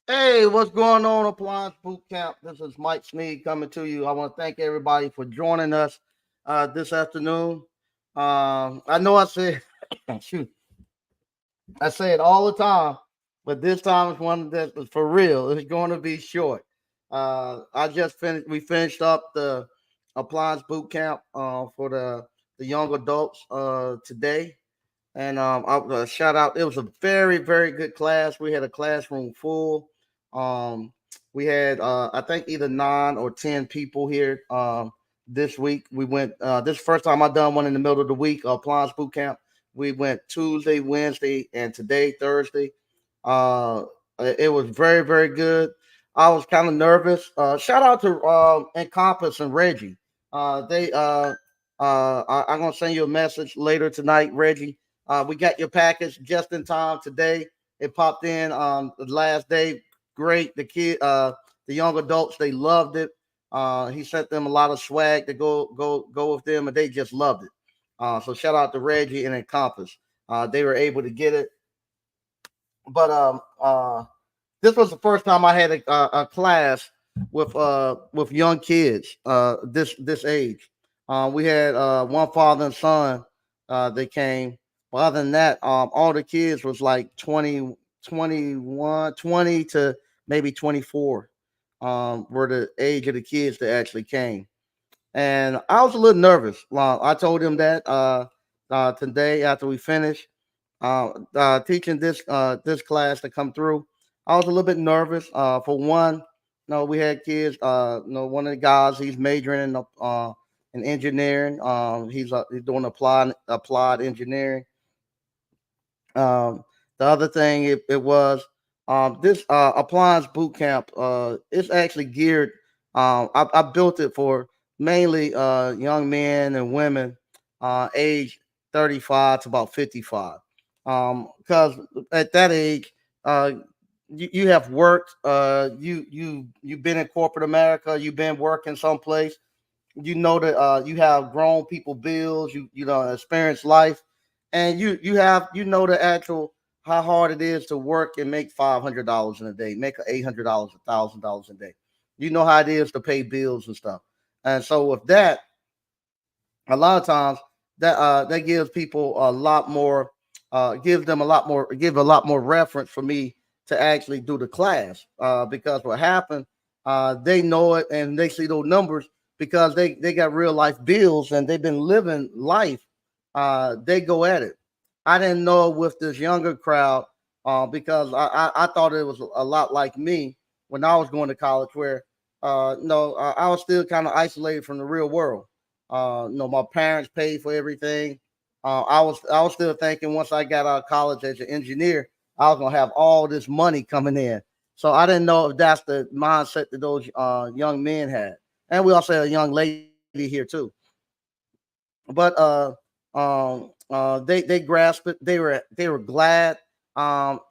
Hey, what's going on, Appliance Boot Camp? This is Mike Sneed coming to you. I want to thank everybody for joining us this afternoon. I know I said, shoot, I say it all the time, but this time it's one that is for real. It's going to be short. I just finished. We finished up the Appliance Boot Camp for the young adults today. And shout out. It was a very, very good class. We had a classroom full. Um, we had, I think, either 9 or 10 people here this week. We went, this is the first time I done one in the middle of the week, appliance boot camp. We went Tuesday, Wednesday, and today, Thursday. Uh, it was very, very good. I was kind of nervous. Shout out to Encompass and Reggie. I'm going to send you a message later tonight, Reggie. We got your package just in time today. It popped in the last day. Great. The young adults, they loved it. He sent them a lot of swag to go with them, and they just loved it. So shout out to Reggie and Encompass. They were able to get it, but this was the first time I had a class with young kids this age. We had one father and son. They came. But other than that, all the kids was like 20, 21, 20 to maybe 24. Were the age of the kids that actually came, and I was a little nervous. I told him that today after we finished teaching this class to come through. I was a little bit nervous. For one, we had kids. One of the guys he's majoring in engineering. He's doing applied engineering. The other thing it was this appliance boot camp. It's actually geared. I built it for mainly young men and women, age 35 to about 55. Because at that age, you have worked. You've been in corporate America. You've been working someplace. You know that you have grown people bills. You experience life, and you know the actual how hard it is to work and make $500 in a day, make $800, $1,000 a day. You know how it is to pay bills and stuff. And so with that, a lot of times that gives people a lot more, give a lot more reference for me to actually do the class. Because what happened, they know it and they see those numbers because they got real life bills and they've been living life. They go at it. I didn't know with this younger crowd because I thought it was a lot like me when I was going to college, where no, I was still kind of isolated from the real world. My parents paid for everything. I was still thinking once I got out of college as an engineer, I was gonna have all this money coming in. So I didn't know if that's the mindset that those young men had, and we also had a young lady here too. But they grasped it. They were glad.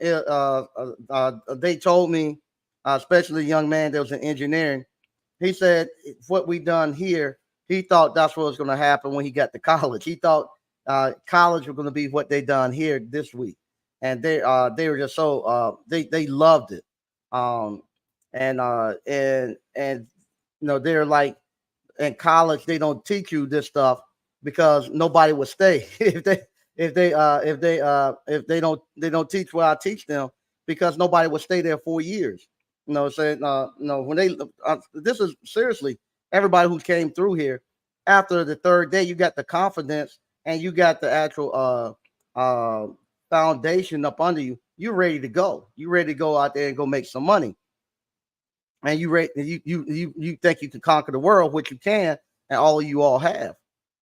They told me, especially the young man that was in engineering. He said what we done here. He thought that's what was going to happen when he got to college. He thought college was going to be what they done here this week, and they were just so they loved it. Um, and they're like, in college they don't teach you this stuff because nobody would stay if they don't teach what I teach them, because nobody would stay there 4 years. Saying no, when they this is seriously, everybody who came through here after the third day, you got the confidence and you got the actual foundation up under you. You're ready to go. You're ready to go out there and go make some money, and you think you can conquer the world, which you can, and all of you all have.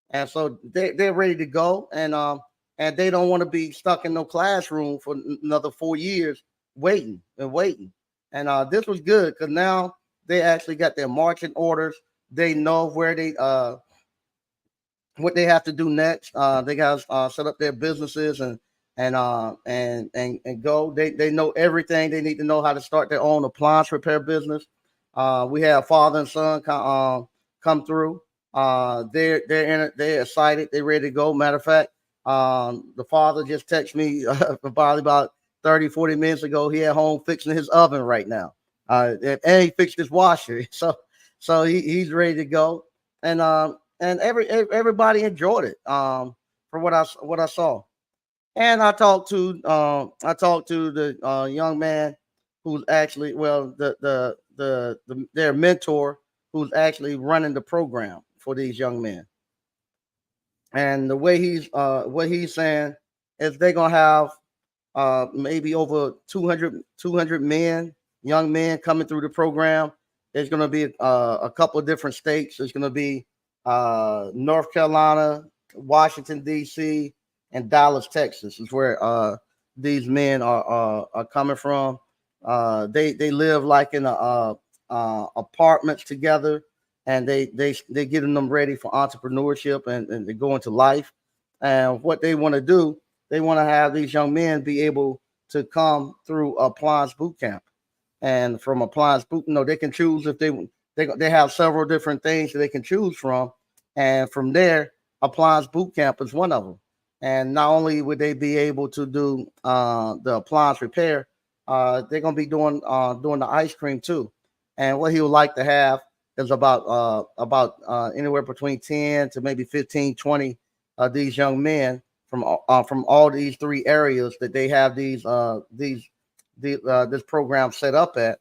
And so they're ready to go, and they don't want to be stuck in no classroom for another 4 years waiting and waiting. And this was good because now they actually got their marching orders. They know where they what they have to do next. They got to set up their businesses and go. They know everything they need to know how to start their own appliance repair business. We have father and son come through. They're excited. They're ready to go. Matter of fact, the father just texted me probably about 30, 40 minutes ago. He at home fixing his oven right now. And he fixed his washer. So he's ready to go. And everybody enjoyed it. From what I saw. And I talked to the young man who's actually, well, their mentor, who's actually running the program for these young men. And the way what he's saying is they're gonna have maybe over 200 men, young men coming through the program. There's going to be a couple of different states. There's going to be North Carolina, Washington, D.C., and Dallas, Texas is where these men are coming from. They live like in apartments together, and they getting them ready for entrepreneurship and they go into life. And what they want to do, they want to have these young men be able to come through Appliance Boot Camp. And from Appliance Boot, they can choose if they have several different things that they can choose from. And from there, Appliance Boot Camp is one of them. And not only would they be able to do the appliance repair, they're gonna be doing the ice cream too. And what he would like to have is about anywhere between 10 to maybe 15, 20 these young men from all these three areas that they have this program set up at,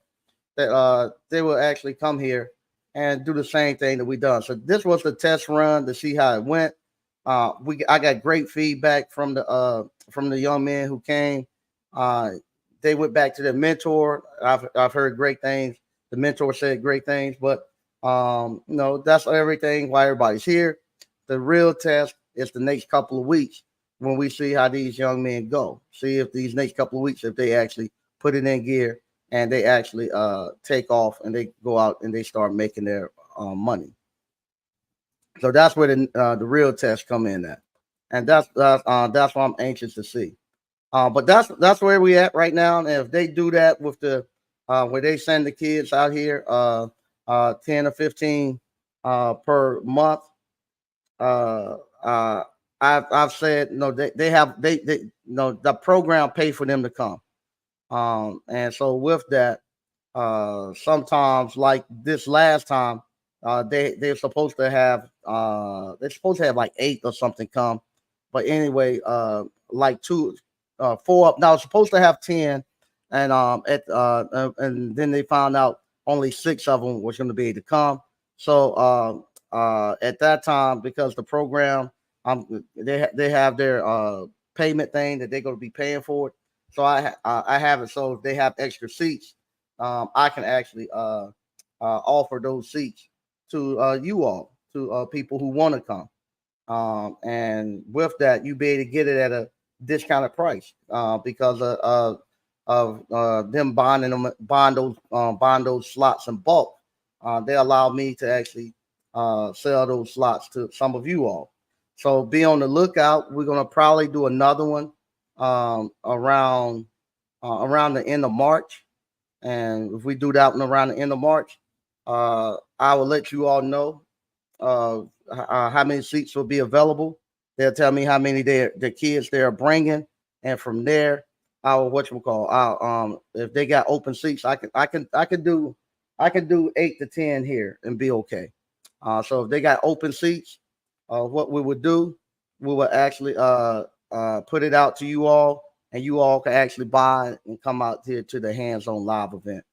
that they will actually come here and do the same thing that we done. So this was the test run to see how it went. I got great feedback from the young men who came. Uh, they went back to their mentor. I've heard great things. The mentor said great things, but that's everything. Why everybody's here. The real test is the next couple of weeks when we see how these young men go. See if these next couple of weeks, if they actually put it in gear and they actually take off and they go out and they start making their money. So that's where the real test come in at, and that's what I'm anxious to see. But that's where we at right now. And if they do that with the where they send the kids out here, 10 or 15 per month, uh, uh, I've said no. They have they the program pay for them to come. And so with that, sometimes like this last time, they're supposed to have like eight or something come, but anyway, like two, four up. Now it's supposed to have 10, and then they found out only six of them was going to be able to come. So at that time, because the program, they have their payment thing that they're going to be paying for it. So I have it. So if they have extra seats, I can actually offer those seats to you all, to people who want to come. And with that, you be able to get it at a discounted price because of them buying those slots in bulk. They allow me to actually sell those slots to some of you all. So be on the lookout. We're gonna probably do another one around the end of March. And if we do that one around the end of March, I will let you all know how many seats will be available. They'll tell me how many the kids they're bringing, and from there, I'll what you call. If they got open seats, I can do 8 to 10 here and be okay. So if they got open seats, what we would do, we would actually put it out to you all, and you all can actually buy and come out here to the hands-on live event.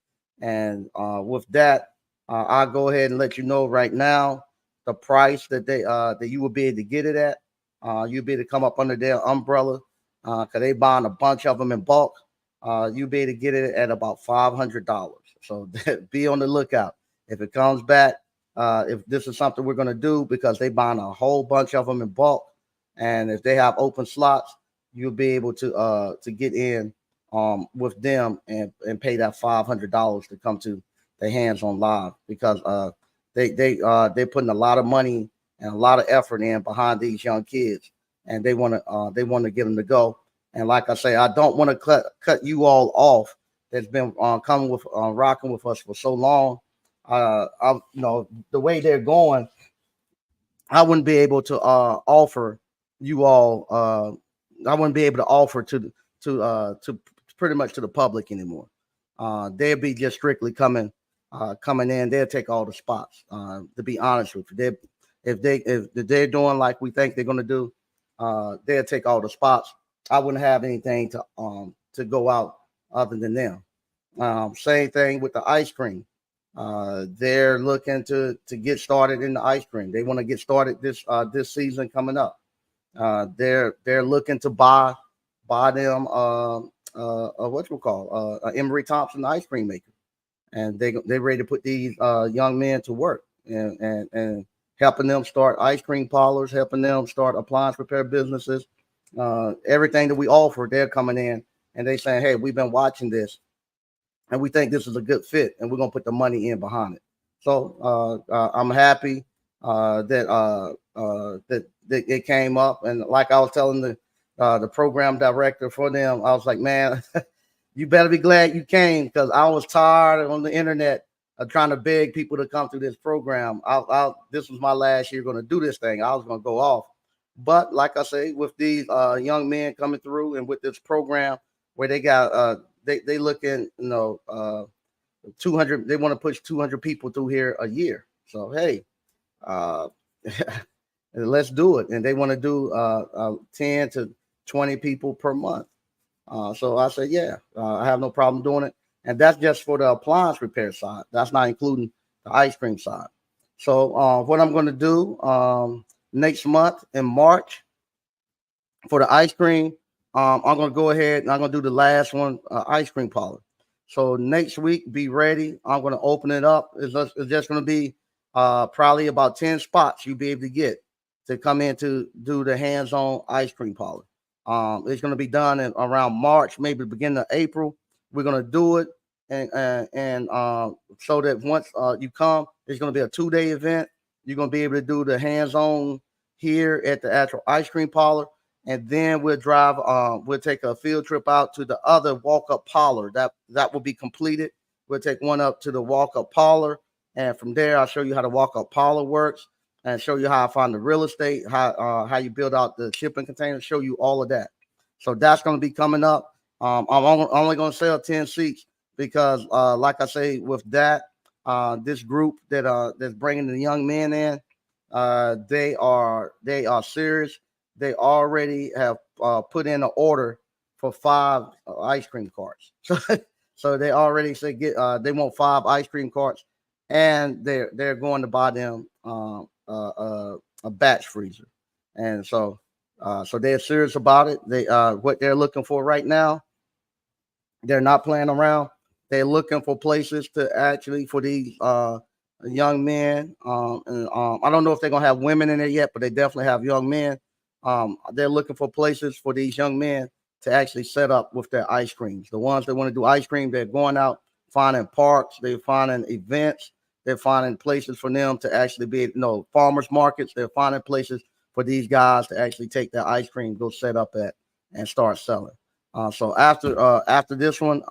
And with that, I'll go ahead and let you know right now the price that you will be able to get it at. You'll be able to come up under their umbrella because they buying a bunch of them in bulk. You'll be able to get it at about $500. So be on the lookout. If it comes back, if this is something we're going to do because they buying a whole bunch of them in bulk, and if they have open slots, you'll be able to get in with them and pay that $500 to come to the hands on live because they're putting a lot of money and a lot of effort in behind these young kids, and they want to get them to go. And like I say, I don't want to cut you all off that's been coming with rocking with us for so long. The way they're going, I wouldn't be able to offer you all. I wouldn't be able to offer to pretty much to the public anymore. They'll be just strictly coming in. They'll take all the spots. To be honest with you, if they're doing like we think they're going to do, they'll take all the spots. I wouldn't have anything to go out other than them. Same thing with the ice cream. They're looking to get started in the ice cream. They want to get started this season coming up. They're looking to buy them what you call Emery Thompson ice cream maker, and they ready to put these young men to work and helping them start ice cream parlors, helping them start appliance repair businesses. Everything that we offer, they're coming in and they saying, "Hey, we've been watching this, and we think this is a good fit, and we're gonna put the money in behind it." So I'm happy that it came up, and like I was telling the program director for them, I was like, "Man, you better be glad you came because I was tired on the internet of trying to beg people to come through this program. This was my last year going to do this thing. I was going to go off, but like I say, with these young men coming through and with this program where they got they looking 200, they want to push 200 people through here a year. So hey, uh, let's do it. And they want to do 10 to 20 people per month. So I said, yeah, I have no problem doing it. And that's just for the appliance repair side. That's not including the ice cream side. So what I'm going to do next month in March for the ice cream, I'm going to go ahead and I'm going to do the last one, ice cream parlor. So next week, be ready. I'm going to open it up. It's just going to be probably about 10 spots you'll be able to get to come in to do the hands-on ice cream parlor. It's going to be done in around March, maybe the beginning of April. We're going to do it, and so that once you come, it's going to be a 2-day event. You're going to be able to do the hands-on here at the actual ice cream parlor, and then we'll drive. We'll take a field trip out to the other walk-up parlor that will be completed. We'll take one up to the walk-up parlor, and from there, I'll show you how the walk-up parlor works and show you how I find the real estate, how you build out the shipping containers, show you all of that. So that's going to be coming up. I'm only going to sell 10 seats because, like I say, with that, this group that's bringing the young men in, they are serious. They already have put in an order for 5 ice cream carts. So they already said they want 5 ice cream carts, and they're going to buy them a batch freezer, and so they're serious about it. They what they're looking for right now. They're not playing around. They're looking for places to actually for these young men. And I don't know if they're gonna have women in there yet, but they definitely have young men. They're looking for places for these young men to actually set up with their ice creams. The ones that want to do ice cream, they're going out finding parks. They're finding events. They're finding places for them to actually be, farmers markets. They're finding places for these guys to actually take their ice cream, go set up at, and start selling. So after this one,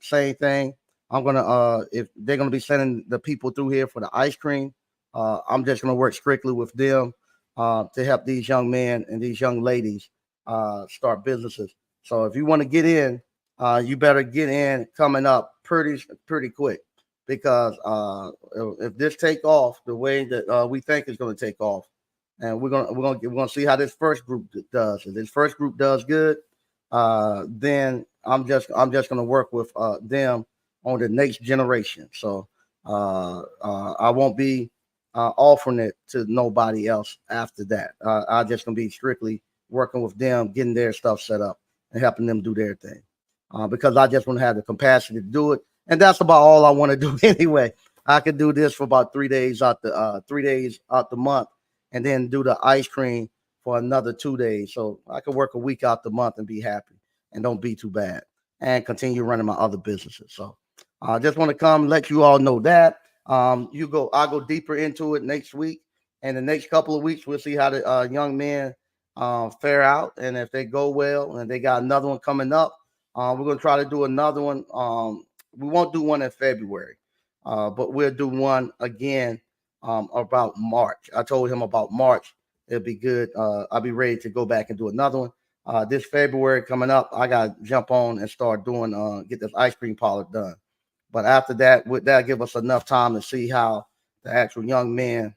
same thing. I'm gonna if they're gonna be sending the people through here for the ice cream, I'm just gonna work strictly with them to help these young men and these young ladies start businesses. So if you want to get in, you better get in coming up pretty quick because if this take off the way that we think it's going to take off, and we're gonna see how this first group does. If this first group does good, then I'm just gonna work with them on the next generation. So I won't be offering it to nobody else after that. I'm just gonna be strictly working with them, getting their stuff set up and helping them do their thing. Because I just want to have the capacity to do it, and that's about all I want to do anyway. I could do this for about 3 days out the 3 days out the month, and then do the ice cream for another 2 days. So I could work a week out the month and be happy and don't be too bad and continue running my other businesses. So I just want to come let you all know that. I'll go deeper into it next week. And the next couple of weeks, we'll see how the young men fare out. And if they go well and they got another one coming up, we're going to try to do another one. We won't do one in February, but we'll do one again about March. I told him about March. It'll be good. I'll be ready to go back and do another one. This February coming up, I got to jump on and start doing get this ice cream parlor done. But after that, would that give us enough time to see how the actual young men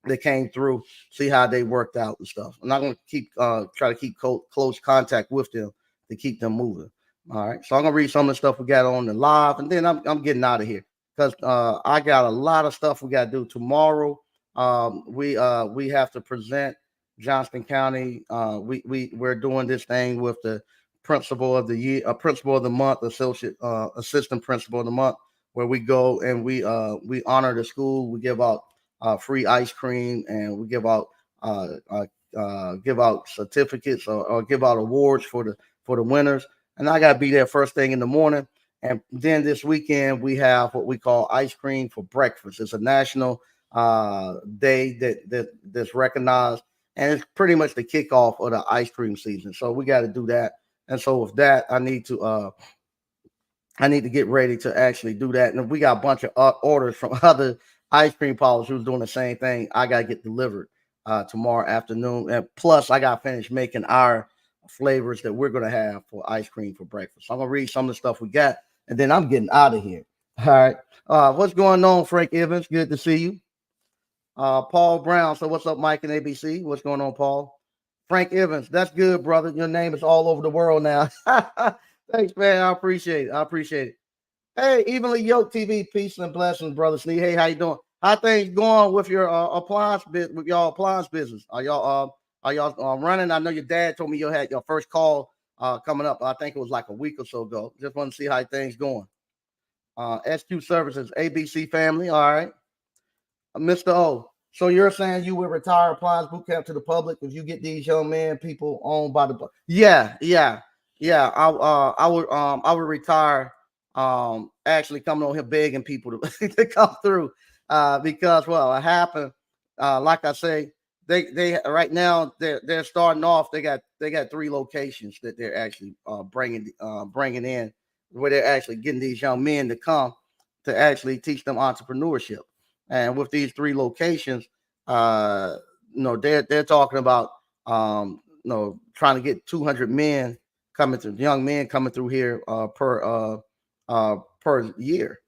that came through, see how they worked out and stuff. I'm not going to keep try to keep close contact with them to keep them moving. All right, so I'm gonna read some of the stuff we got on the live, and then I'm getting out of here because I got a lot of stuff we got to do tomorrow. We have to present Johnston County. We're doing this thing with the principal of the year, principal of the month, assistant principal of the month, where we go and we honor the school. We give out free ice cream, and we give out certificates or give out awards for the winners. And I got to be there first thing in the morning. And then this weekend we have what we call ice cream for breakfast. It's a national day that's recognized, and it's pretty much the kickoff of the ice cream season. So we got to do that. And so with that, I need to get ready to actually do that. And if we got a bunch of orders from other ice cream parlors who's doing the same thing, I got to get delivered tomorrow afternoon. And plus, I got to finish making our flavors that we're going to have for ice cream for breakfast. So I'm going to read some of the stuff we got, and then I'm getting out of here. All right. What's going on, Frank Evans? Good to see you. Paul Brown. So what's up, Mike and ABC? What's going on, Paul? Frank Evans. That's good, brother. Your name is all over the world now. Thanks, man. I appreciate it. I appreciate it. Hey, Evenly Yoked TV, peace and blessings, brother Sneed. Hey, how you doing? How things going with your appliance bit with y'all appliance business? Are y'all running? I know your dad told me you had your first call coming up. I think it was like a week or so ago. Just want to see how things going. SQ Services, ABC family. All right. Mr. O. So you're saying you would retire appliance boot camp to the public if you get these young men people owned by the yeah, yeah, yeah. I would retire actually coming on here begging people to, to come through because well what happened like I say they right now they're starting off they got three locations that they're actually bringing in where they're actually getting these young men to come to actually teach them entrepreneurship. And with these three locations, they're talking about trying to get 200 men coming through, young men coming through here per year.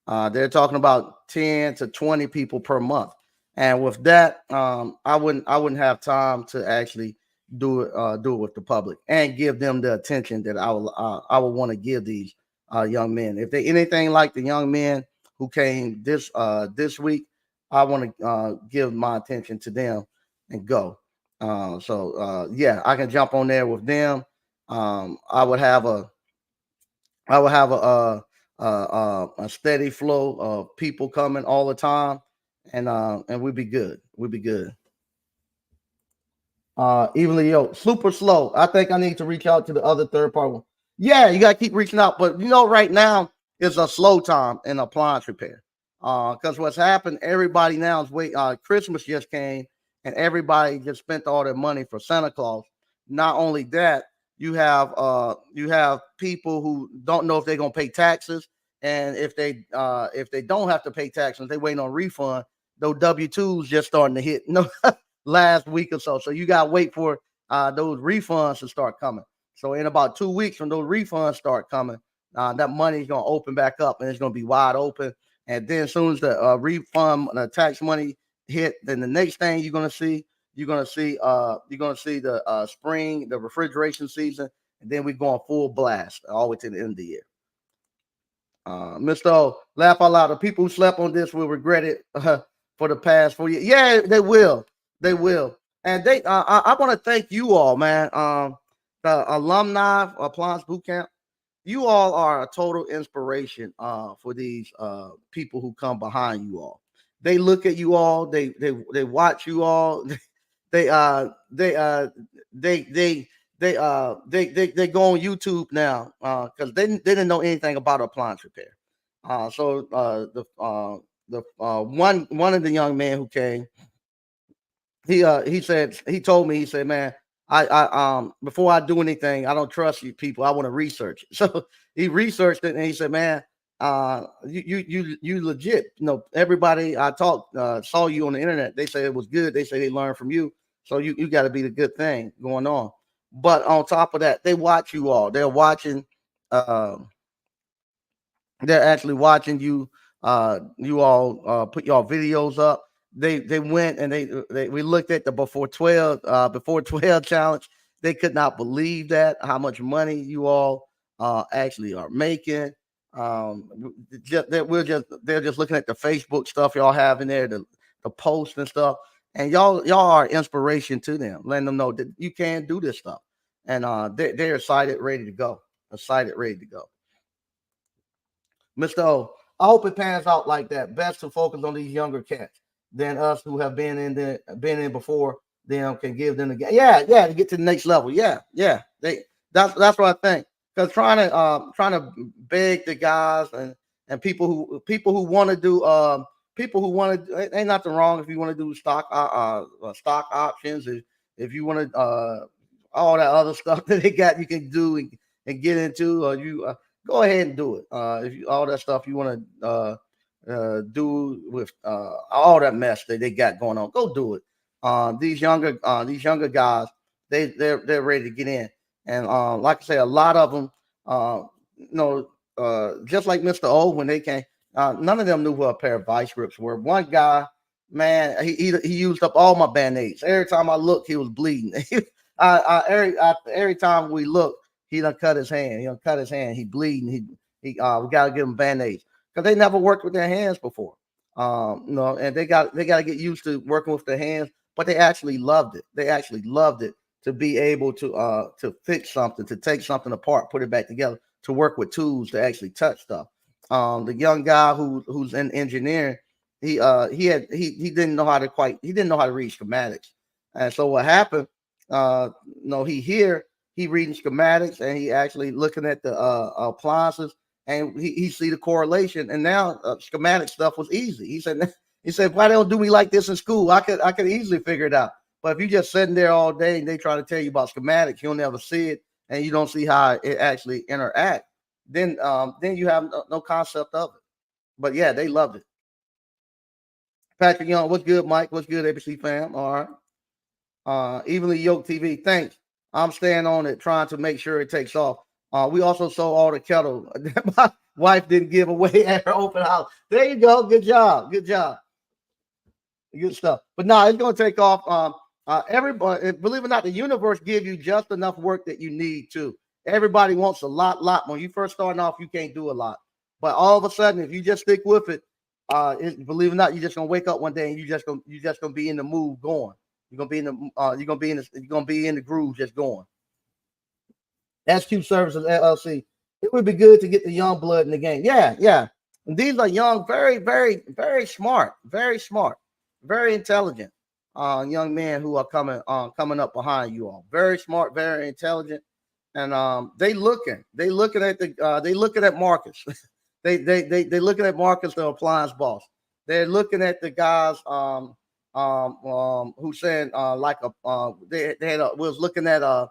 They're talking about 10 to 20 people per month. And with that, I wouldn't have time to actually do it with the public and give them the attention that I would want to give these young men. If they anything like the young men who came this week, I want to give my attention to them and go. Yeah, I can jump on there with them. I would have a steady flow of people coming all the time, and we'd be good. We'd be good. Evenly yo, super slow. I think I need to reach out to the other third party. Yeah, you gotta keep reaching out, but right now is a slow time in appliance repair. Because what's happened, everybody now is wait. Christmas just came, and everybody just spent all their money for Santa Claus. Not only that, you have people who don't know if they're gonna pay taxes, and if they don't have to pay taxes, they waiting on refund. Those W-2s just starting to hit. Last week or so. So you got to wait for those refunds to start coming. So in about 2 weeks, when those refunds start coming, that money is going to open back up and it's going to be wide open. And then as soon as the refund, the tax money hit, then the next thing you're going to see the spring, the refrigeration season, and then we're going full blast all the way to the end of the year. Mr. O, laugh out loud. The people who slept on this will regret it for the past 4 years. Yeah, they will. They will. And I want to thank you all, man. The alumni Appliance Boot Camp, you all are a total inspiration for these people who come behind you all. They look at you all, they watch you all, they they go on YouTube now because they didn't know anything about appliance repair. The one of the young men who came, he told me, he said, man, I before I do anything, I don't trust you people. I want to research it. So he researched it and he said, man, you legit. Everybody I talked saw you on the internet. They say it was good. They say they learned from you. So you got to be the good thing going on. But on top of that, they watch you all. They're watching. Uh, they're actually watching you. You all put your videos up. They went and they we looked at the before 12 challenge. They could not believe that how much money you all actually are making. Just, they're just looking at the Facebook stuff y'all have in there, the posts and stuff, and y'all are inspiration to them, letting them know that you can do this stuff, and they're excited, ready to go, excited, ready to go. Mr. O, I hope it pans out like that. Best to focus on these younger cats than us who have been in before them can give them the game. Yeah, yeah, to get to the next level. Yeah, yeah. That's what I think. Because trying to beg the guys and people who want to do people who want to ain't nothing wrong if you want to do stock options if you want to all that other stuff that they got you can do and get into or you go ahead and do it. If you all that stuff you want to do with all that mess that they got going on, go do it. These younger guys, they're ready to get in, and like I say, a lot of them, just like Mr. O when they came, none of them knew what a pair of vice grips were. One guy, man, he used up all my band-aids. Every time I looked, he was bleeding. Every time we looked, he done cut his hand. He done cut his hand. He bleeding. We gotta give him band-aids because they never worked with their hands before. And they got to get used to working with their hands, but they actually loved it. They actually loved it to be able to fix something, to take something apart, put it back together, to work with tools, to actually touch stuff. The young guy who's in engineering, he didn't know how to read schematics, and so what happened? No, he reading schematics and he actually looking at the appliances and he see the correlation and now schematic stuff was easy. He said why they don't do me like this in school? I could easily figure it out. But if you just sitting there all day and they try to tell you about schematics, you'll never see it and you don't see how it actually interact. Then you have no concept of it. But yeah, they loved it. Patrick Young, what's good, Mike? What's good, ABC fam? All right. Evenly Yoked TV, thanks. I'm staying on it, trying to make sure it takes off. We also sold all the kettle that my wife didn't give away at her open house. There you go. Good job. Good job. Good stuff. But no, it's going to take off. Everybody, believe it or not, the universe give you just enough work that you need to. Everybody wants a lot. When you first starting off, you can't do a lot. But all of a sudden, if you just stick with it, believe it or not, you're just gonna wake up one day and you just gonna be in the mood going. You're gonna be in the groove just going. SQ Services LLC. It would be good to get the young blood in the game. Yeah, yeah. And these are young, very, very, very smart, very intelligent young men who are coming up behind you all. Very smart, very intelligent, and they looking at they looking at Marcus. they looking at Marcus, the appliance boss. They're looking at the guys who saying like a they had was looking at a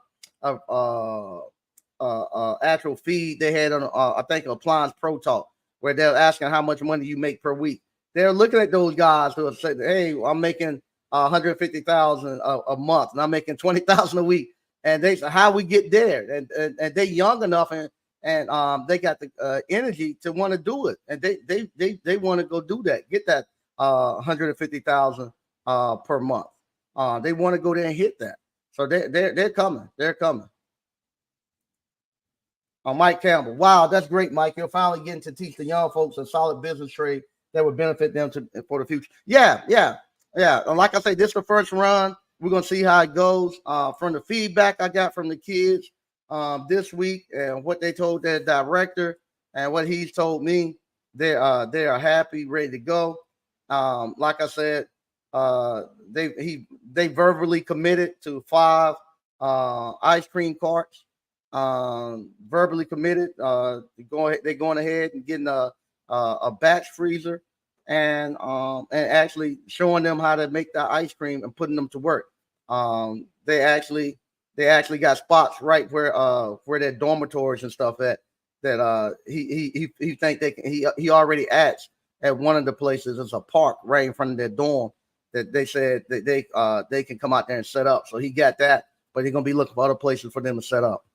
actual feed they had on I think Appliance Pro Talk where they're asking how much money you make per week. They're looking at those guys who are saying, "Hey, I'm making 150,000 a month, and I'm making 20,000 a week." And they say, "How we get there?" And they young enough and they got the energy to want to do it, and they want to go do that, get that 150,000 per month. They want to go there and hit that. So they're coming. They're coming. Mike Campbell. Wow, that's great, Mike. You're finally getting to teach the young folks a solid business trade that would benefit them for the future. Yeah, yeah, yeah. And like I say, this is the first run. We're gonna see how it goes. From the feedback I got from the kids this week and what they told their director and what he's told me, they are happy, ready to go. Like I said, they verbally committed to 5 ice cream carts verbally committed. They're going ahead and getting a batch freezer and actually showing them how to make the ice cream and putting them to work. They actually got spots right where their dormitories and stuff at that he think they can, he already asked at one of the places. It's a park right in front of their dorm that they said that they can come out there and set up. So he got that but they're gonna be looking for other places for them to set up.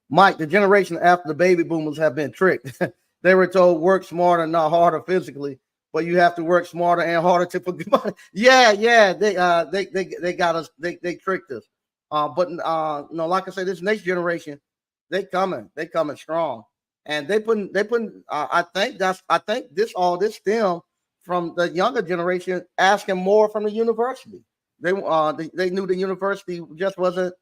Mike, the generation after the baby boomers have been tricked. They were told work smarter, not harder physically, but you have to work smarter and harder to forget money. Yeah, yeah, they got us, they tricked us. But no, like I said, this next generation, they coming strong, and they putting. I think this stem from the younger generation asking more from the university. They knew the university just wasn't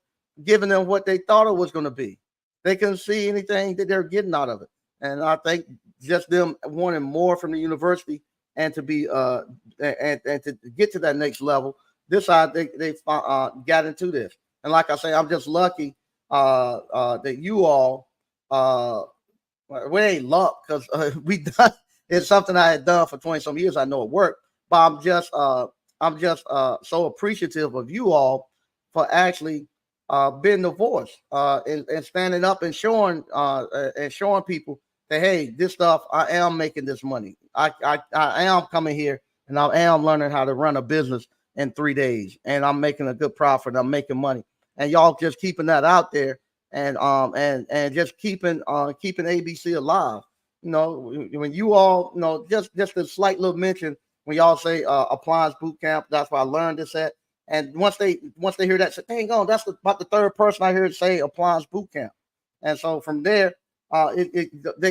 giving them what they thought it was going to be. They couldn't see anything that they're getting out of it. And I think just them wanting more from the university and to be and to get to that next level, this side they got into this. And like I say, I'm just lucky that you all uh, well, we ain't luck because we done it's something I had done for 20 some years. I know it worked, but I'm just so appreciative of you all for actually being the voice and standing up and showing people that hey, this stuff I am making this money. I am coming here and I am learning how to run a business in 3 days, and I'm making a good profit. I'm making money, and y'all just keeping that out there and just keeping ABC alive. You know, when you all just a slight little mention when y'all say appliance boot camp. That's where I learned this at. And once they hear that, say, "Dang on, that's about the third person I heard say appliance boot camp." And so from there, they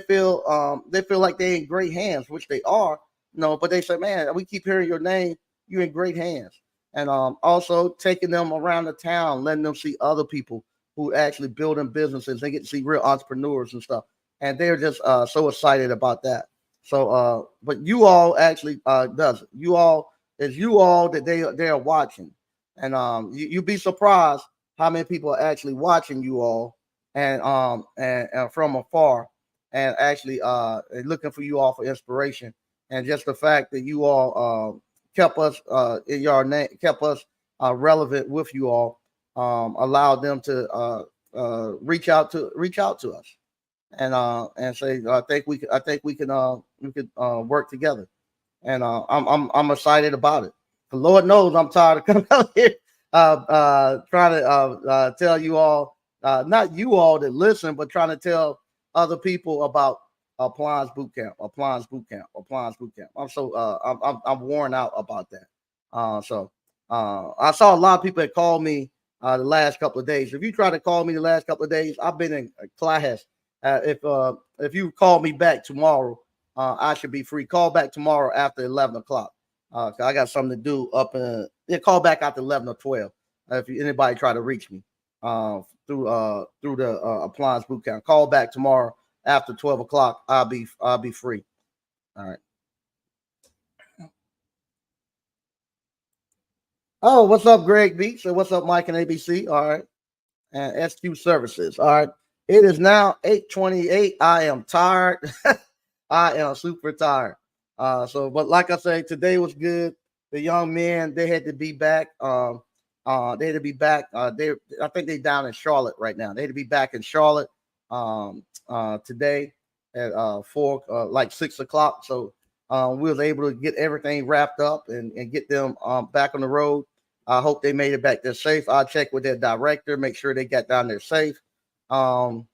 feel like they're in great hands, which they are. But they say, "Man, we keep hearing your name. You're in great hands." And also taking them around the town, letting them see other people who actually building businesses. They get to see real entrepreneurs and stuff, and they're just so excited about that. So, but you all actually does it. You all is you all that they are watching, and you'd be surprised how many people are actually watching you all, and from afar, and actually looking for you all for inspiration, and just the fact that you all kept us in your name, kept us relevant with you all, allowed them to reach out to us and say I think we could work together, and I'm excited about it. The Lord knows I'm tired of coming out here trying to tell you all, not you all that listen, but trying to tell other people about appliance boot camp, appliance boot camp, appliance boot camp. I'm worn out about that. I saw a lot of people that called me the last couple of days. If you try to call me the last couple of days, I've been in class. If you call me back tomorrow, I should be free. Call back tomorrow after 11 o'clock. 'Cause I got something to do up in. Yeah, call back after 11 or 12. If anybody try to reach me through the appliance boot camp, call back tomorrow after 12 o'clock. I'll be free. All right. Oh, what's up, Greg Beats? And what's up, Mike and ABC? All right. And SQ Services. All right. It is now 8:28. I am tired. I am super tired. But like I say, today was good. The young men, they had to be back. They had to be back. I think they down in Charlotte right now. They had to be back in Charlotte today at 6 o'clock. So we was able to get everything wrapped up and get them back on the road. I hope they made it back there safe. I'll check with their director, make sure they got down there safe. Um,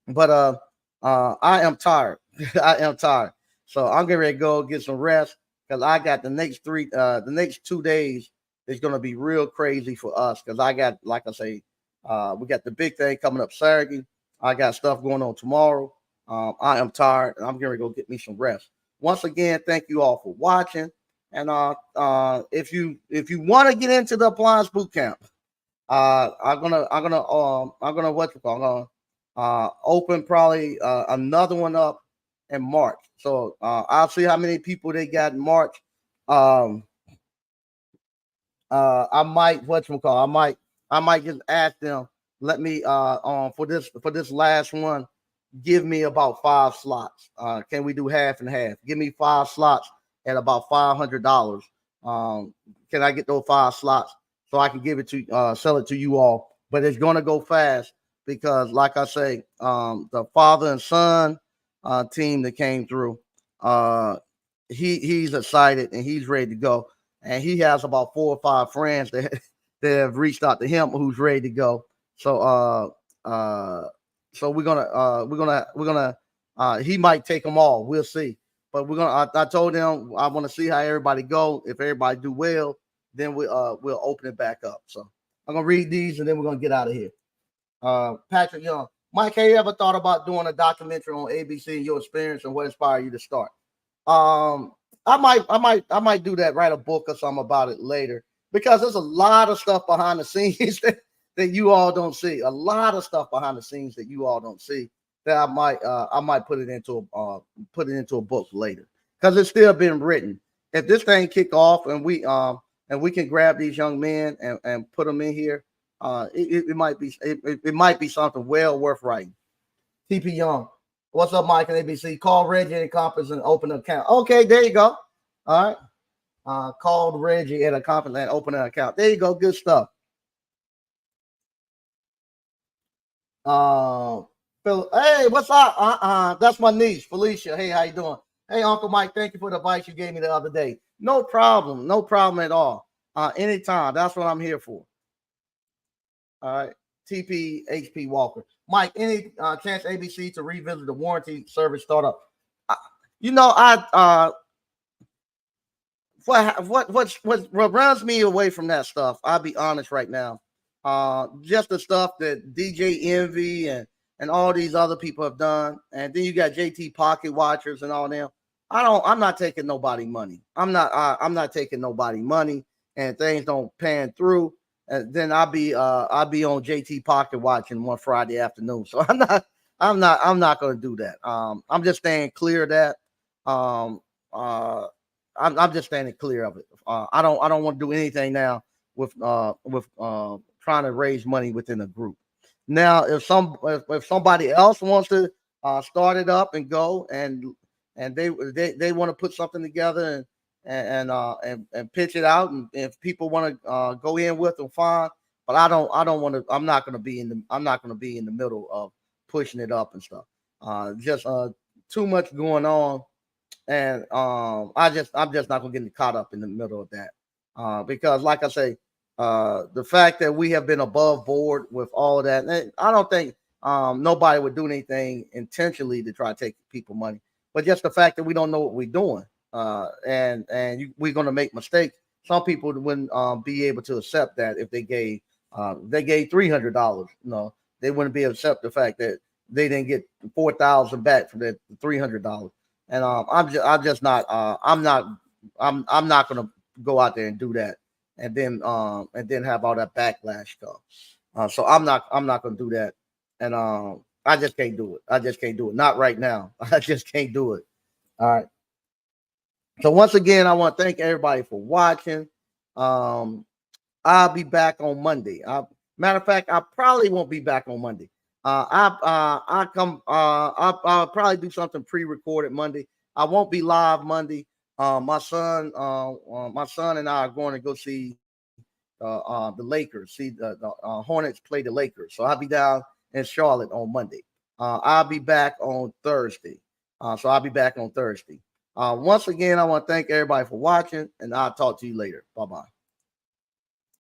but I am tired. I am tired. So I'm getting ready to go get some rest because I got the next 2 days is gonna be real crazy for us because I got, like I say, we got the big thing coming up Saturday. I got stuff going on tomorrow. I am tired and I'm going to go get me some rest. Once again, thank you all for watching. And if you want to get into the appliance boot camp, I'm gonna what you call I'm gonna open probably another one up in March. So I'll see how many people they got in March. Um, I might what you call I might just ask them. Let me for this last one, give me about 5 slots. Can we do half and half? Give me 5 slots at about $500. Um, can I get those 5 slots so I can give it to sell it to you all? But it's gonna go fast because, like I say, the father and son team that came through, uh, he's excited and he's ready to go. and he has about 4 or 5 friends that that have reached out to him who's ready to go. So so we're gonna he might take them all. We'll see. But I told him I want to see how everybody go. If everybody do well, then we'll open it back up. So I'm gonna read these and then we're gonna get out of here. Patrick Young. Mike, have you ever thought about doing a documentary on ABC and your experience and what inspired you to start? Um, I might do that. Write a book or something about it later because there's a lot of stuff behind the scenes that you all don't see. A lot of stuff behind the scenes that you all don't see that I might put it into a book later because it's still being written. If this thing kick off and we can grab these young men and put them in here, it might be something well worth writing. TP Young. What's up, Mike and ABC? Call Reggie at a conference and open an account. Okay, there you go. All right. Called Reggie at a conference and open an account. There you go. Good stuff. Hey, what's up? That's my niece, Felicia. Hey, how you doing? Hey, Uncle Mike, thank you for the advice you gave me the other day. No problem. No problem at all. Anytime. That's what I'm here for. All right. TP HP Walker. Mike, any chance ABC to revisit the warranty service startup? Uh, I what runs me away from that stuff, I'll be honest right now. Just the stuff that DJ Envy and all these other people have done. And then you got JT Pocket Watchers and all them. I'm not taking nobody money. I'm not taking nobody money and things don't pan through. And then I'll be on JT Pocket watching one Friday afternoon. So I'm not gonna do that. I'm just staying clear of that. Um uh I'm just standing clear of it. I don't want to do anything now with trying to raise money within a group. Now, if somebody else wants to start it up and go and they want to put something together and pitch it out, and if people want to go in with them, fine. But I don't want to. I'm not going to be in the middle of pushing it up and stuff. Just too much going on, and I'm just not gonna get caught up in the middle of that because, like I say, the fact that we have been above board with all of that, and I don't think nobody would do anything intentionally to try to take people money, but just the fact that we don't know what we're doing, we're gonna make mistakes. Some people wouldn't be able to accept that if they gave $300. No, they wouldn't be able to accept the fact that they didn't get 4,000 back for that $300. And I'm just not I'm not gonna go out there and do that and then have all that backlash come. So I'm not gonna do that. And I just can't do it. I just can't do it. Not right now. I just can't do it. All right. So once again, I want to thank everybody for watching. Um, I'll be back on Monday. Matter of fact, I probably won't be back on Monday. I'll probably do something pre-recorded Monday. I won't be live Monday. My son and I are going to go see the Lakers. See the Hornets play the Lakers. So I'll be down in Charlotte on Monday. I'll be back on Thursday. So I'll be back on Thursday. Once again, I want to thank everybody for watching, and I'll talk to you later. Bye bye.